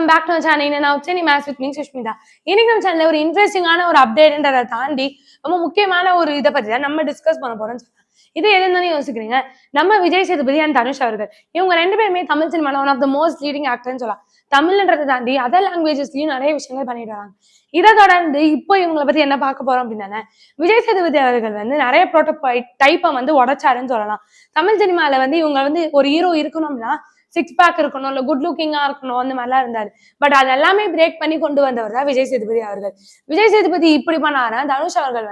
Back to channel. நான் Chennai maths with me Sushmitha. இன்னைக்கு நம்ம சேனல்ல ஒரு இன்ட்ரெஸ்டிங்கான ஒரு அப்டேட்ன்றதை தாண்டி ரொம்ப முக்கியமான ஒரு இதை பத்தி தான் நம்ம டிஸ்கஸ் பண்ண போறோம்னு சொல்லலாம். இது எதுன்னு யோசிக்கிறீங்க? நம்ம விஜய் சேதுபதி அண்ட் தனுஷ் அவர்கள் இவங்க ரெண்டு பேருமே தமிழ் சினிமால one of the most leading ஆக்டர்னு சொல்லலாம். தமிழ்ன்றதை தாண்டி அதர் லாங்குவேஜஸ்லயும் நிறைய விஷயங்கள் பண்ணிட்டு வராங்க. இதை தொடர்ந்து இப்போ இவங்களை பத்தி என்ன பார்க்க போறோம் அப்படின்னா, விஜய் சேதுபதி அவர்கள் நிறைய ப்ரோட்டோடைப் டைப்பை உடைச்சாருன்னு சொல்லலாம். தமிழ் சினிமால இவங்க ஒரு ஹீரோ இருக்கணும் அப்படின்னா சிக்ஸ் பேக் இருக்கணும், இல்ல குட் லுக்கிங்கா இருக்கணும், அந்த மாதிரிலாம் இருந்தாரு. பட் அது எல்லாமே பிரேக் பண்ணி கொண்டு வந்தவர் தான் விஜய் சேதுபதி அவர்கள். விஜய் சேதுபதி இப்படி பண்ணாரா, தனுஷ் அவர்கள்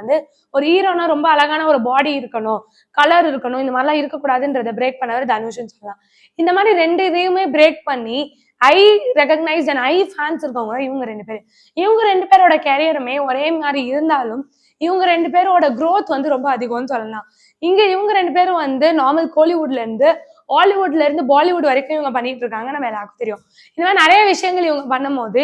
ஒரு ஹீரோனா ரொம்ப அழகான ஒரு பாடி இருக்கணும், கலர் இருக்கணும், இந்த மாதிரிலாம் இருக்கக்கூடாதுன்றத பிரேக் பண்ணவர் தனுஷ்ன்னு சொல்லலாம். இந்த மாதிரி ரெண்டு இதையுமே பிரேக் பண்ணி ஐ ரெகக்னைஸ்ட் அண்ட் ஐ ஃபேன்ஸ் இருக்கவங்க இவங்க ரெண்டு பேர். இவங்க ரெண்டு பேரோட கேரியருமே ஒரே மாதிரி இருந்தாலும் இவங்க ரெண்டு பேரோட growth ரொம்ப அதிகம்னு சொல்லலாம். இங்க இவங்க ரெண்டு பேரும் நார்மல் கோலிவுட்ல இருந்து ஹாலிவுட்ல இருந்து பாலிவுட் வரைக்கும் இவங்க பண்ணிட்டு இருக்காங்க, நம்ம எல்லாருக்கும் தெரியும். இந்த மாதிரி நிறைய விஷயங்கள் இவங்க பண்ணும்போது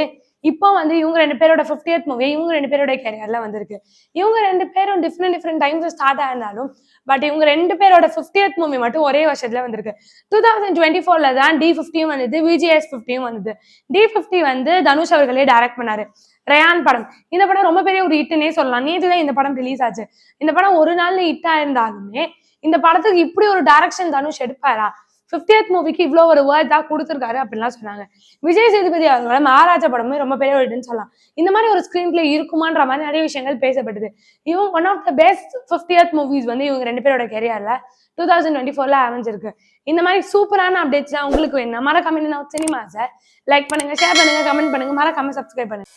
இப்போ இவங்க ரெண்டு பேரோட 50th மூவி இவங்க ரெண்டு பேரோட கேரியர்ல வந்திருக்கு. இவங்க ரெண்டு பேரும் டிஃப்ரெண்ட் டைம்ஸ் ஸ்டார்ட் ஆயிருந்தாலும் பட் இவங்க ரெண்டு பேரோட 50th மூவி மட்டும் ஒரே வருஷத்துல வந்திருக்கு. 2024ல தான் D50 வந்தது, VGS50 வந்தது. D50 தனுஷ் அவர்களே டைரக்ட் பண்ணாரு. ரயான் படம். இந்த படம் ரொம்ப பெரிய ஒரு ஹிட்னே சொல்லலாம். நேற்றுதான் இந்த படம் ரிலீஸ் ஆச்சு. இந்த படம் ஒரு நாள்ல ஹிட் ஆயிருந்தாலுமே இந்த படத்துக்கு இப்படி ஒரு டைரக்ஷன் தனுஷ் எடுப்பாரா, 50th மூவிக்கு இவ்வளவு ஒரு வேர்டா கொடுத்துருக்காரு அப்படின்லாம் சொன்னாங்க. விஜய் சேதுபதி அவர்களோட மகாராஜா படமே ரொம்ப பெரிய ஒரு ஹிட்னு சொல்லலாம். இந்த மாதிரி ஒரு ஸ்கிரீன் பிளே இருக்குமான்ற மாதிரி நிறைய விஷயங்கள் பேசப்பட்டது. இவங்க one of the best 50th movies இவங்க ரெண்டு பேரோட கேரியர்ல 2024ல அமைஞ்சிருக்கு. இந்த மாதிரி சூப்பரான அப்டேட்ஸ்லாம் உங்களுக்கு வேணும் மறக்காம சினிமாஸை லைக் பண்ணுங்க, ஷேர் பண்ணுங்க, கமெண்ட் பண்ணுங்க, மறக்காம சப்ஸ்கிரைப் பண்ணுங்க.